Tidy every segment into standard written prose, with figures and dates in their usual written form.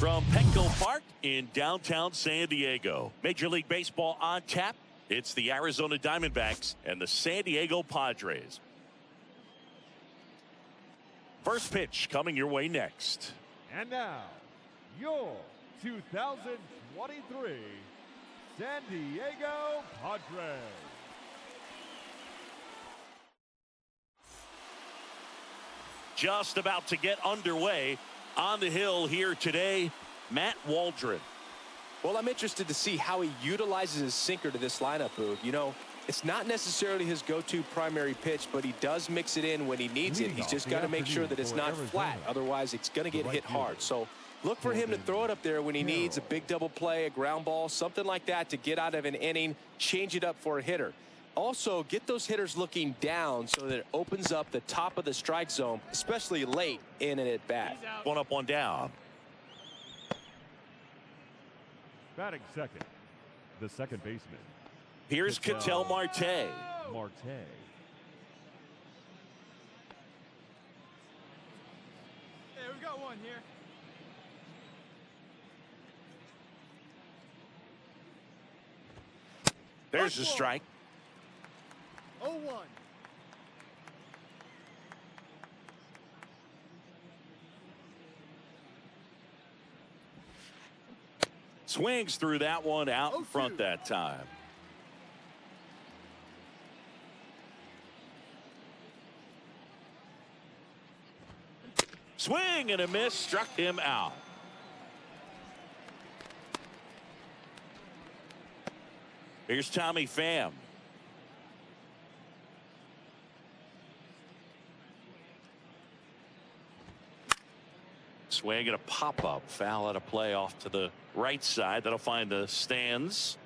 From Petco Park in downtown San Diego. Major League Baseball on tap. It's the Arizona Diamondbacks and the San Diego Padres. First pitch coming your way next. And now, your 2023 San Diego Padres. Just about to get underway. On the hill here today, Matt Waldron. Well, I'm interested to see how he utilizes his sinker to this lineup, Boog. You know, it's not necessarily his go-to primary pitch, but he does mix it in when he needs it. He's just got to make sure that it's not flat. Otherwise, it's going to get hit hard. So look for him to throw it up there when he needs a big double play, a ground ball, something like that to get out of an inning, change it up for a hitter. Also, get those hitters looking down so that it opens up the top of the strike zone, especially late in an at-bat. One up, one down. Batting second, the second baseman. Here's Ketel Marte. Marte. Hey, we got one here. There's the strike. 0-1. Swings through that one out in front that time. Swing and a miss, struck him out. Here's Tommy Pham. Swing and a pop-up. Foul out of play off to the right side. That'll find the stands.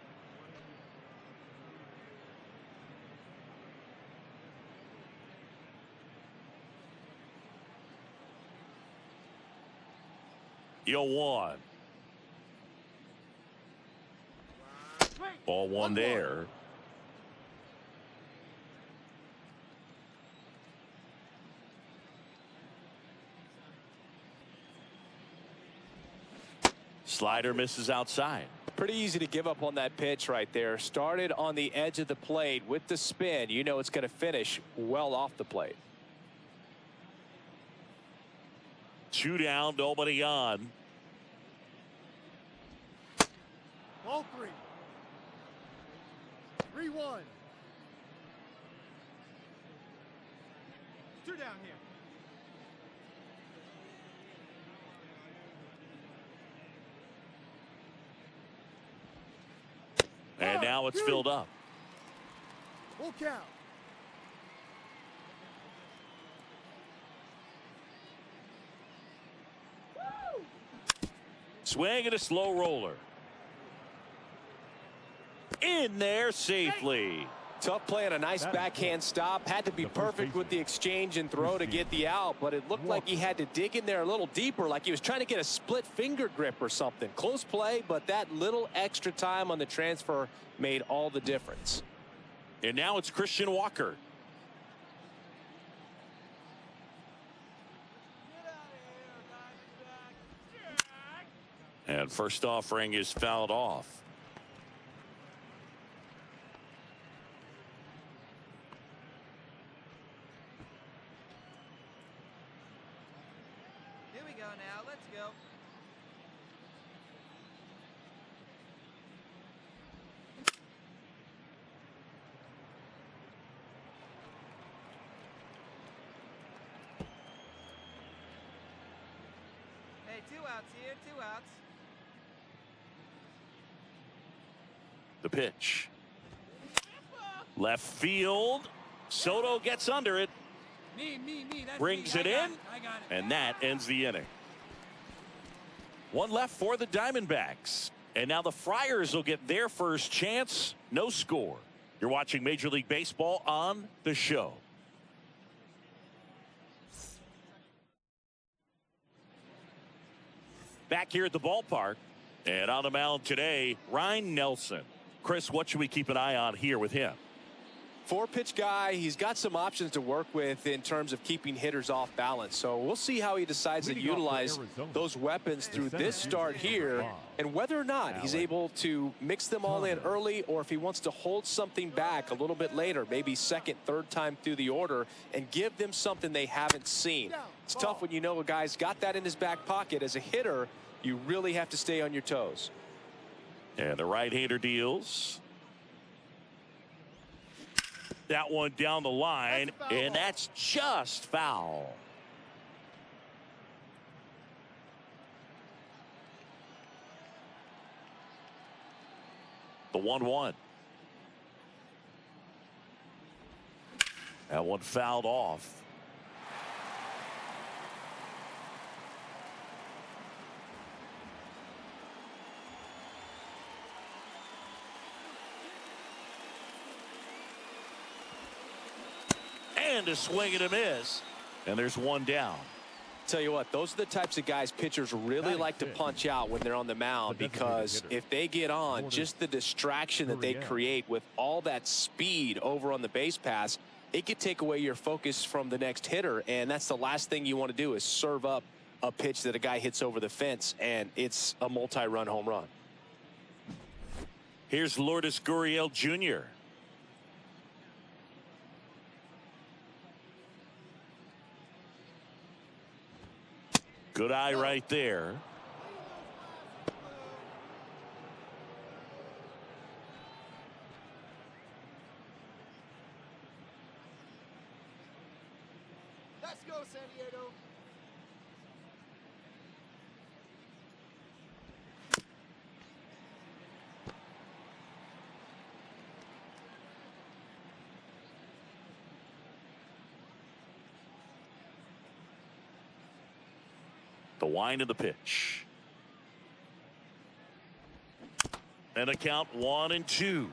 Yo, one. Ball one there. Slider misses outside. Pretty easy to give up on that pitch right there. Started on the edge of the plate with the spin. You know it's going to finish well off the plate. 2 down, nobody on. Ball 3. 3-1. 2 down here. And now it's filled up. Full count. Swing and a slow roller. In there safely. Tough play and a nice backhand stop. Had to be perfect with the exchange and throw to get the out, but it looked like he had to dig in there a little deeper, like he was trying to get a split finger grip or something. Close play, but that little extra time on the transfer made all the difference. And now it's Christian Walker. And first offering is fouled off. Here we go now. Let's go. Hey, 2 outs here, 2 outs. The pitch. Left field. Soto gets under it. Me. Brings it in. And that ends the inning. 1 left for the Diamondbacks. And now the Friars will get their first chance. No score. You're watching Major League Baseball on the show. Back here at the ballpark. And on the mound today, Ryan Nelson. Chris, what should we keep an eye on here with him? 4-pitch guy, he's got some options to work with in terms of keeping hitters off balance. So we'll see how he decides to utilize those weapons through this start here, and whether or not he's able to mix them all in early, or if he wants to hold something back a little bit later, maybe second, third time through the order, and give them something they haven't seen. It's tough when you know a guy's got that in his back pocket. As a hitter, you really have to stay on your toes. And the right-hander deals. That one down the line, and that's just foul. The 1-1. That one fouled off. And a swing and a miss. And there's one down. Tell you what, those are the types of guys pitchers really like to punch out when they're on the mound, because if they get on, just the distraction that they create with all that speed over on the base pass, it could take away your focus from the next hitter, and that's the last thing you want to do, is serve up a pitch that a guy hits over the fence, and it's a multi-run home run. Here's Lourdes Gurriel Jr. Good eye right there. Let's go, San Diego. The wind of the pitch. And a count 1-2.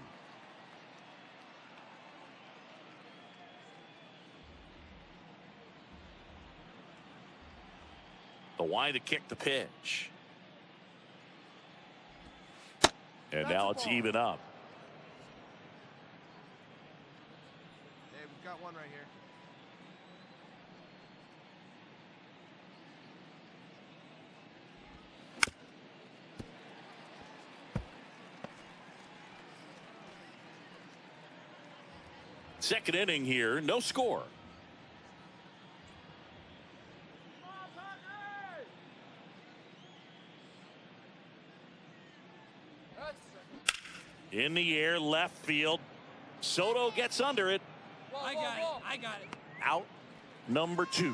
The wind to kick the pitch. And now it's even up. Hey, we've got one right here. Second inning here, no score. In the air, left field. Soto gets under it. I got it. I got it. Out number 2.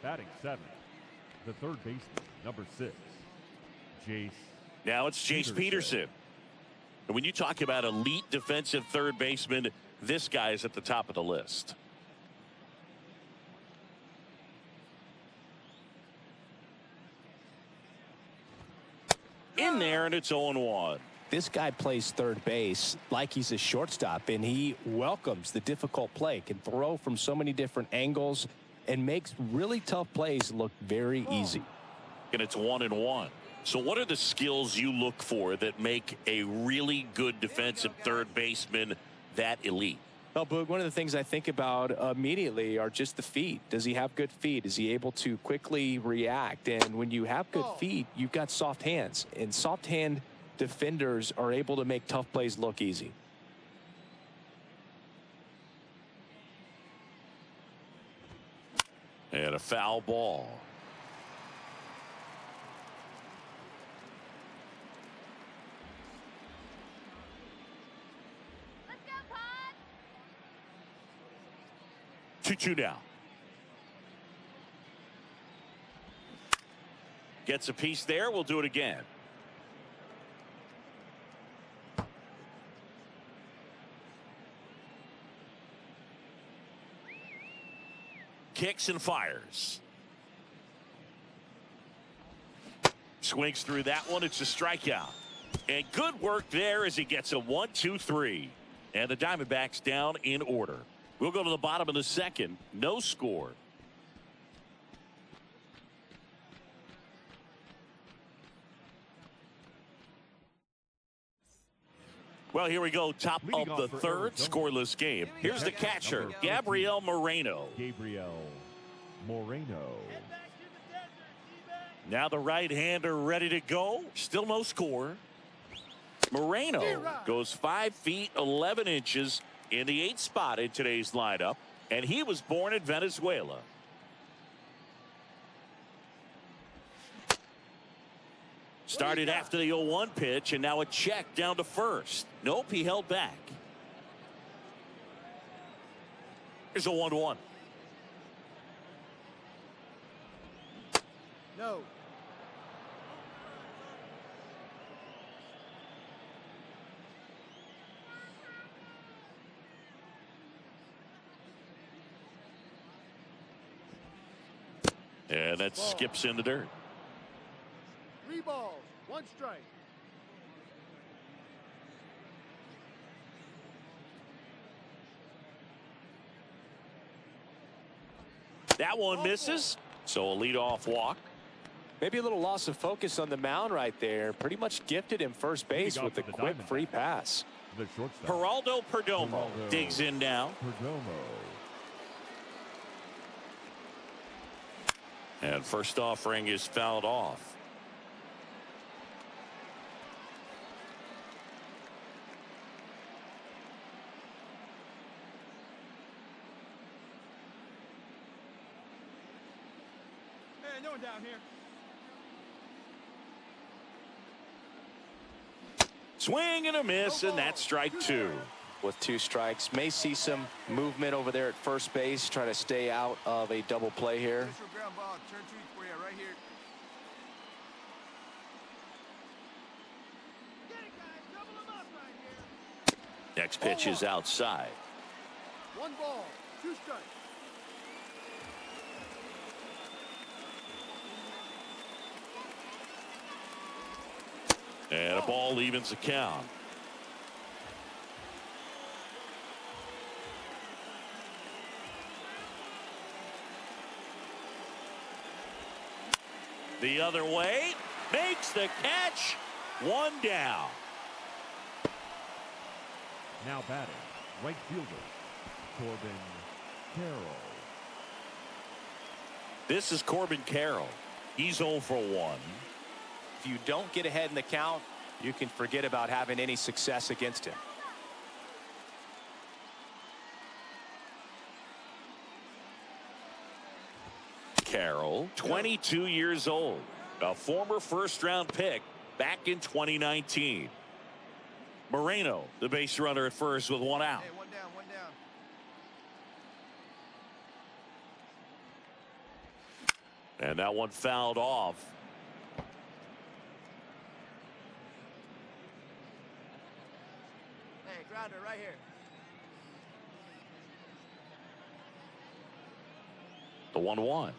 Batting 7th, the third baseman, number 6, Jace. Now it's Jace Peterson. And when you talk about elite defensive third baseman, this guy is at the top of the list. In there, and it's 0-1. This guy plays third base like he's a shortstop, and he welcomes the difficult play, can throw from so many different angles, and makes really tough plays look very easy. And it's 1-1. So what are the skills you look for that make a really good defensive third baseman that elite? Well, Boog, one of the things I think about immediately are just the feet. Does he have good feet? Is he able to quickly react? And when you have good feet, you've got soft hands. And soft hand defenders are able to make tough plays look easy. And a foul ball. Let's go, Pod. 2-2 now. Gets a piece there. We'll do it again. Kicks and fires. Swings through that one. It's a strikeout. And good work there as he gets a 1-2-3. And the Diamondbacks down in order. We'll go to the bottom of the second. No score. Well, here we go. Top Leading of the off for third, Arizona. scoreless game. Here's the catcher, Number Gabriel Moreno. Gabriel Moreno. Now the right-hander ready to go. Still no score. Moreno goes 5 feet 11 inches in the 8th spot in today's lineup, and he was born in Venezuela. Started after the 0-1 pitch, and now a check down to first. Nope, he held back. Here's a 1-1. No. And that skips in the dirt. 3 balls, 1 strike. That one misses, so a leadoff walk. Maybe a little loss of focus on the mound right there. Pretty much gifted him first base with a quick free pass. The shortstop. Geraldo Perdomo digs in now. Perdomo. And first offering is fouled off. Hey, no one down here. Swing and a miss, and that's strike 2. With 2 strikes, may see some movement over there at first base, trying to stay out of a double play here. Special ground ball, turn 2 for you right here. Get it, guys. Double him up right here. Next pitch is outside. 1 ball, 2 strikes. And a ball evens the count. The other way, makes the catch, 1 down. Now batting, right fielder, Corbin Carroll. This is Corbin Carroll. He's 0 for 1. If you don't get ahead in the count, you can forget about having any success against him. Carroll, 22 years old, a former first-round pick back in 2019. Moreno, the base runner at first with 1 out. Hey, 1 down, 1 down. And that one fouled off. Hey, grounder right here. The 1-1.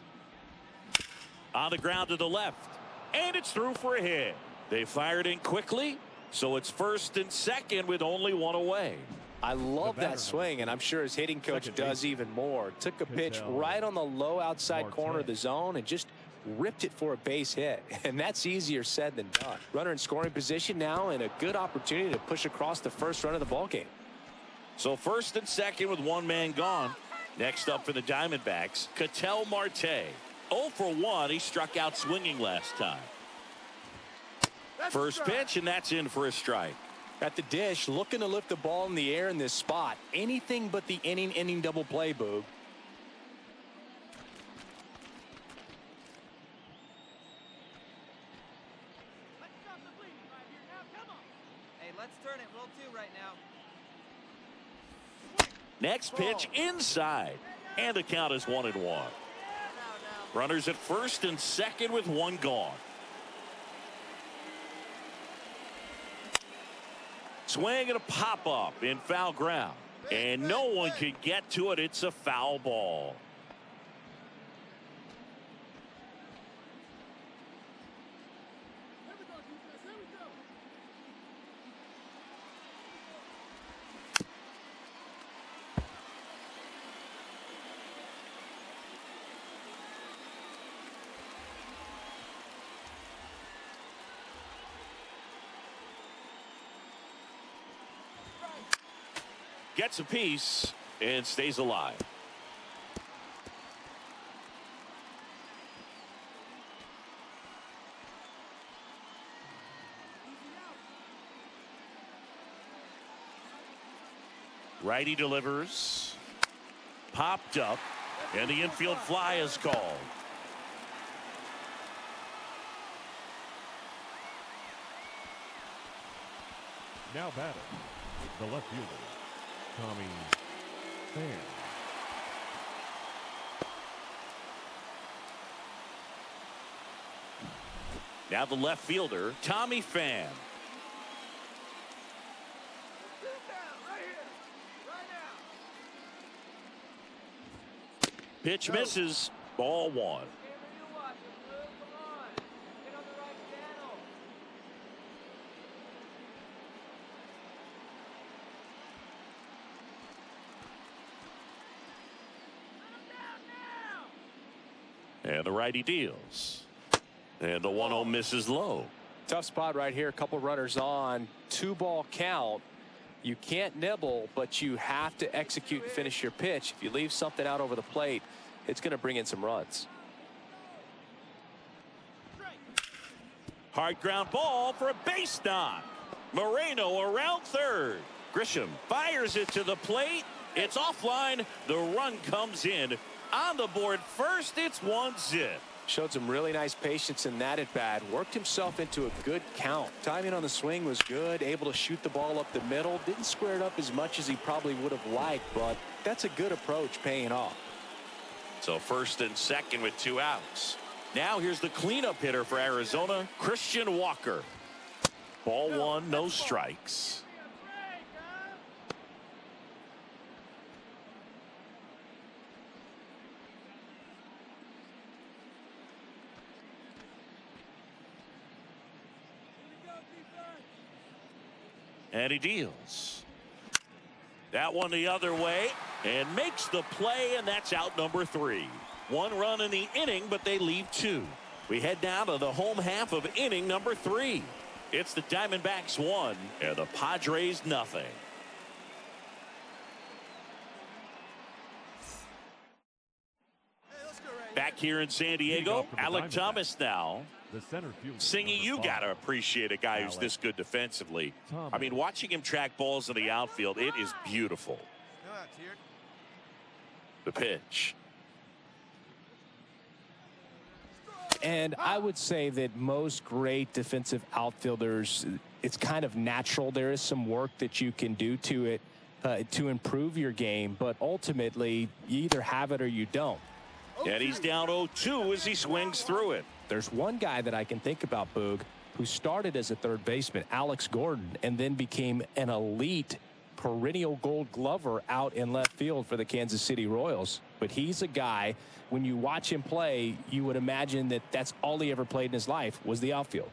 On the ground to the left. And it's through for a hit. They fired in quickly, so it's first and second with only 1 away. I love that swing, and I'm sure his hitting coach does even more. Took a pitch right on the low outside corner of the zone and just ripped it for a base hit. And that's easier said than done. Runner in scoring position now, and a good opportunity to push across the first run of the ballgame. So first and second with 1 man gone. Next up for the Diamondbacks, Ketel Marte. 0 for 1. He struck out swinging last time. First pitch, and that's in for a strike. At the dish, looking to lift the ball in the air in this spot. Anything but the inning double play, Boog. Let's stop the bleeding right here now. Come on. Hey, let's turn it. Roll 2 right now. Next pitch inside, and the count is 1-1. Runners at first and second with 1 gone. Swing and a pop up in foul ground, and no one can get to it. It's a foul ball. gets a piece and stays alive. Righty delivers. Popped up. And the infield fly is called. Now batting, the left fielder, Tommy Pham. Now the left fielder, Tommy Pham. Pitch misses. Ball one. And the righty deals. And the 1-0 misses low. Tough spot right here. A couple runners on. 2-ball count. You can't nibble, but you have to execute and finish your pitch. If you leave something out over the plate, it's going to bring in some runs. Hard ground ball for a base knock. Moreno around third. Grisham fires it to the plate. It's offline. The run comes in. On the board first, it's 1-0. Showed some really nice patience in that at bat. Worked himself into a good count. Timing on the swing was good. Able to shoot the ball up the middle. Didn't square it up as much as he probably would have liked, but that's a good approach paying off. So first and second with 2 outs. Now here's the cleanup hitter for Arizona, Christian Walker. Ball one, no strikes. And he deals. That one the other way and makes the play, and that's out number 3. 1 run in the inning, but they leave 2. We head down to the home half of inning number 3. It's the Diamondbacks 1 and the Padres nothing. Back here in San Diego, Alec Thomas now. The center fielder. Singy, you got to appreciate a guy who's this good defensively. I mean, watching him track balls in the outfield, it is beautiful. The pitch. And I would say that most great defensive outfielders, it's kind of natural. There is some work that you can do to it to improve your game, but ultimately you either have it or you don't. And he's down 0-2 as he swings through it. There's one guy that I can think about, Boog, who started as a third baseman, Alex Gordon, and then became an elite perennial Gold Glover out in left field for the Kansas City Royals. But he's a guy, when you watch him play, you would imagine that that's all he ever played in his life was the outfield.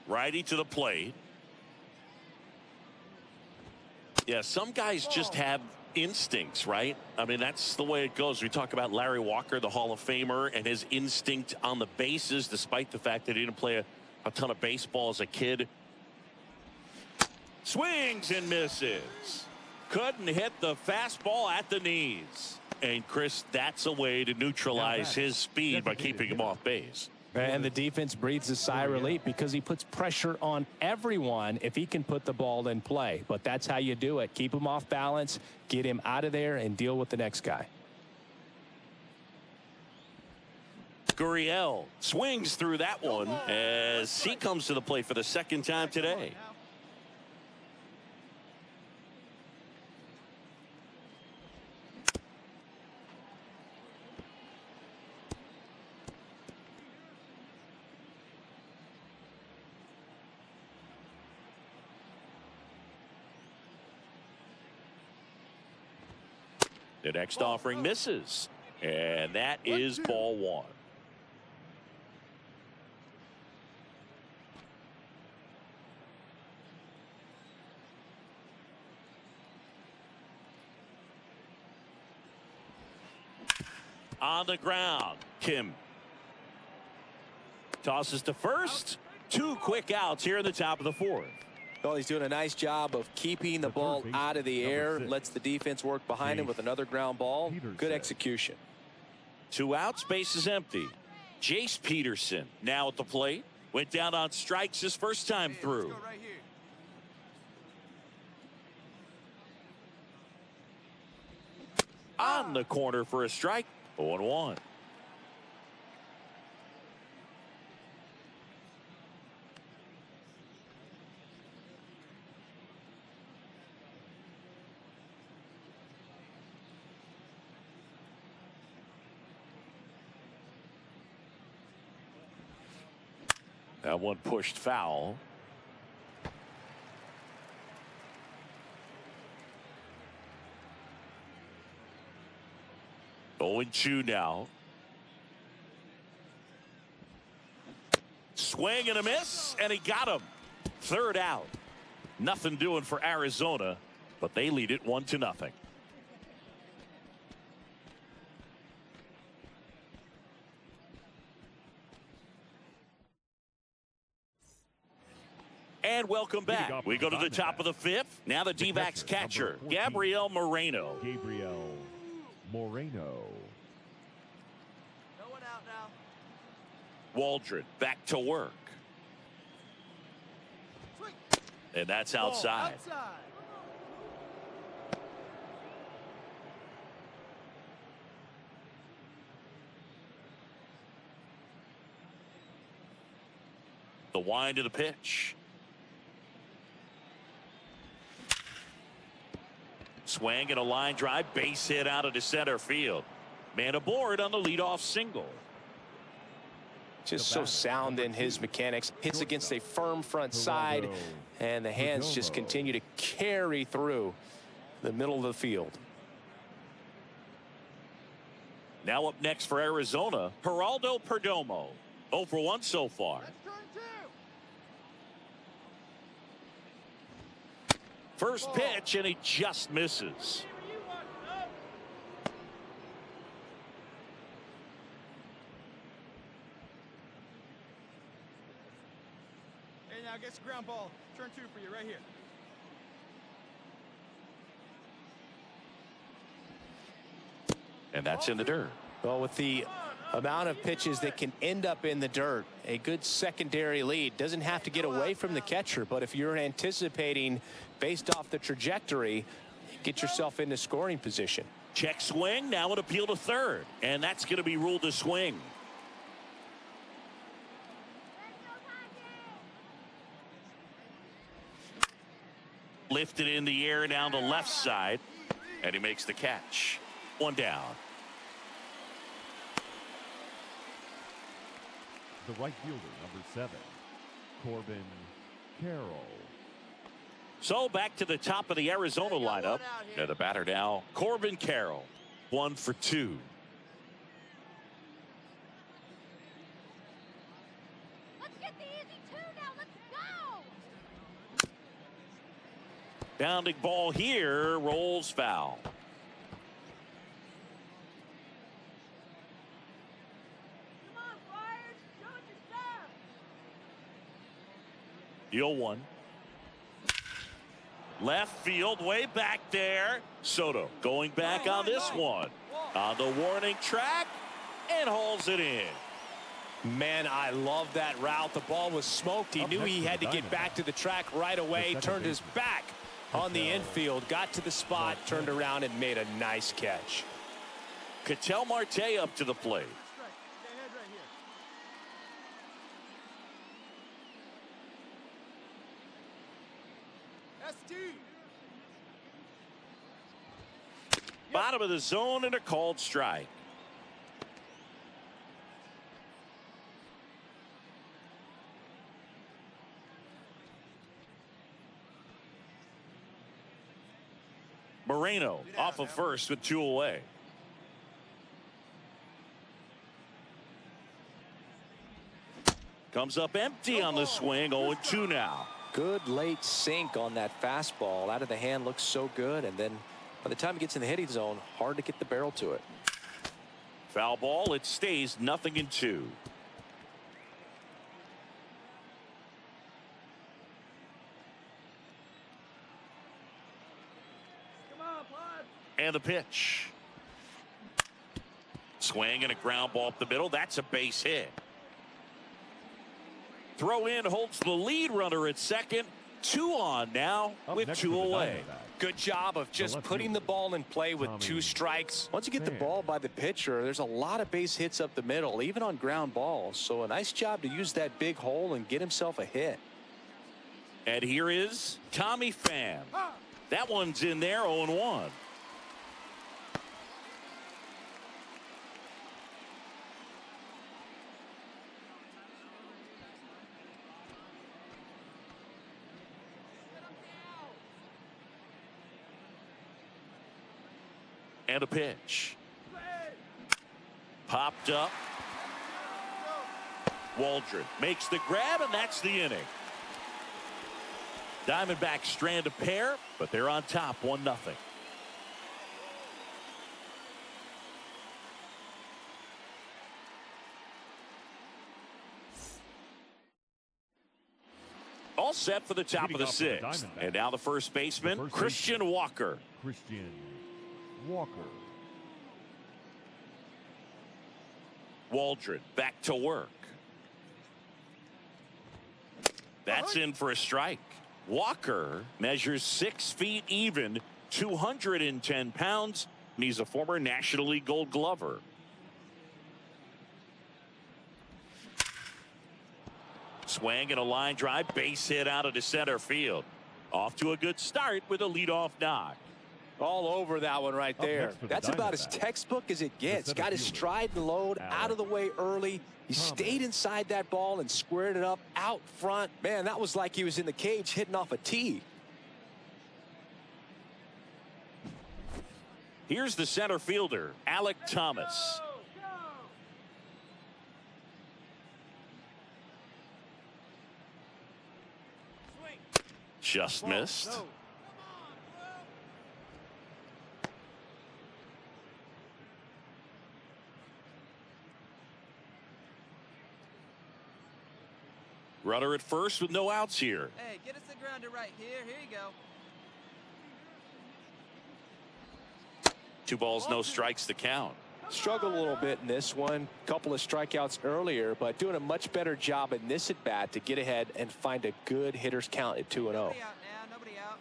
Righty to the plate. Yeah, some guys just have instincts, right? I mean, that's the way it goes. We talk about Larry Walker, the Hall of Famer, and his instinct on the bases, despite the fact that he didn't play a ton of baseball as a kid. Swings and misses. Couldn't hit the fastball at the knees. And Chris, that's a way to neutralize his speed by keeping him off base. And the defense breathes a sigh of relief because he puts pressure on everyone if he can put the ball in play. But that's how you do it. Keep him off balance, get him out of there, and deal with the next guy. Gurriel swings through that one as he comes to the plate for the second time today. The next offering misses, and that is ball one. On the ground, Kim tosses to first. 2 quick outs here in the top of the 4th. Well, he's doing a nice job of keeping the ball out of the air. Lets the defense work behind him with another ground ball. Good execution. 2 outs, base is empty. Jace Peterson now at the plate. Went down on strikes his first time through. On the corner for a strike. 0-1. That one pushed foul. Oh, 0-2 now. Swing and a miss, and he got him. 3rd out. Nothing doing for Arizona, but they lead it 1-0. And welcome back. We go to the top of the 5th. Now the D-backs catcher, Gabriel Moreno. Gabriel Moreno. No one out now. Waldron back to work. And that's outside. The wind of the pitch. Swing and a line drive, base hit out into center field. Man aboard on the leadoff single. Just so sound in his mechanics. Hits against a firm front side, and the hands just continue to carry through the middle of the field. Now up next for Arizona, Geraldo Perdomo. 0 for 1 so far. First pitch, and he just misses. Hey, now get the ground ball. Turn 2 for you right here. And that's in the dirt. Well, with the amount of pitches that can end up in the dirt, a good secondary lead. Doesn't have to get away from the catcher, but if you're anticipating based off the trajectory, get yourself into scoring position. Check swing, now an appeal to 3rd, and that's going to be ruled a swing. Lifted in the air down the left side, and he makes the catch. 1 down. The right fielder, number 7, Corbin Carroll. So back to the top of the Arizona lineup. And the batter now, Corbin Carroll. 1 for 2. Let's get the easy 2 now. Let's go. Bounding ball here, rolls foul. Come on, Flyers. Show it yourself. The 0-1. Left field, way back there. Soto going back on this one. On the warning track, and hauls it in. Man, I love that route. The ball was smoked. He knew he had to get back to the track right away. Turned his back on the infield, got to the spot, turned around, and made a nice catch. Ketel Marte up to the plate. Bottom of the zone and a called strike. Moreno off of first with 2 away. Comes up empty on the swing. 0-2 now. Good late sink on that fastball. Out of the hand looks so good, and then by the time it gets in the hitting zone, hard to get the barrel to it. Foul ball. It stays 0-2. And the pitch. Swing and a ground ball up the middle. That's a base hit. Throw in holds the lead runner at second. 2 on now with 2 away. Good job of just putting the ball in play with 2 strikes. Once you get the ball by the pitcher, there's a lot of base hits up the middle, even on ground balls. So a nice job to use that big hole and get himself a hit. And here is Tommy Pham. That one's in there, 0-1. And a pitch. Popped up. Waldron makes the grab, and that's the inning. Diamondbacks strand a pair, but they're on top 1-0. All set for the top of the 6th. And now the first baseman, Christian Walker. Waldron back to work. That's in for a strike. Walker measures 6 feet even, 210 pounds, and he's a former National League Gold Glover. Swing and a line drive, base hit out of the center field. Off to a good start with a leadoff knock. All over that one right there. That's about as textbook as it gets. Got his stride and load out of the way early. He stayed inside that ball and squared it up out front. Man, that was like he was in the cage hitting off a tee. Here's the center fielder, Alec Thomas. Just missed. Runner at first with no outs here. Hey, get us the grounder right here. Here you go. 2 balls, no strikes to count. Struggled a little bit in this one. Couple of strikeouts earlier, but doing a much better job in this at bat to get ahead and find a good hitter's count at 2-0. Nobody out now. Nobody out.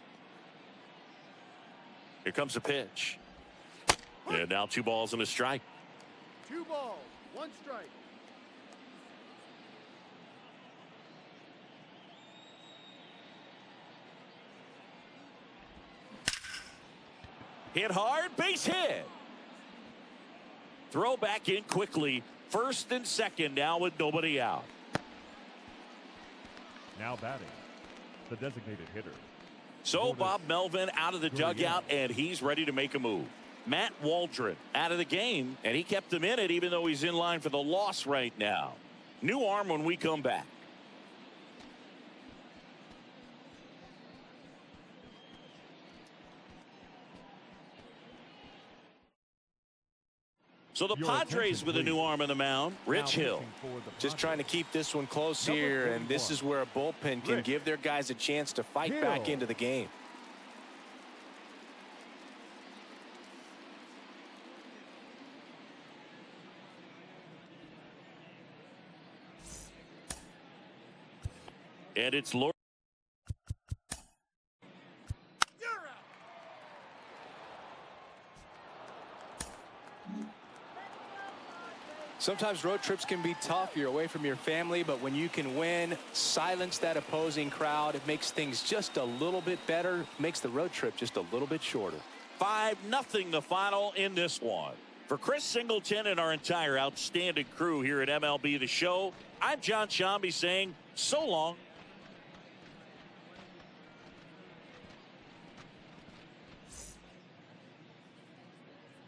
Here comes a pitch. And now 2 balls and a strike. 2 balls, 1 strike. Hit hard, base hit. Throw back in quickly. First and second now with nobody out. Now batting, the designated hitter. So Bob Melvin out of the dugout, and he's ready to make a move. Matt Waldron out of the game, and he kept him in it even though he's in line for the loss right now. New arm when we come back. So the Padres with a new arm on the mound, Rich Hill. Just trying to keep this one close here, and this is where a bullpen can give their guys a chance to fight back into the game. And it's Lord. Sometimes road trips can be tough. You're away from your family, but when you can win, silence that opposing crowd, it makes things just a little bit better, makes the road trip just a little bit shorter. 5-0 the final in this one. For Chris Singleton and our entire outstanding crew here at MLB The Show, I'm John Shambi saying so long.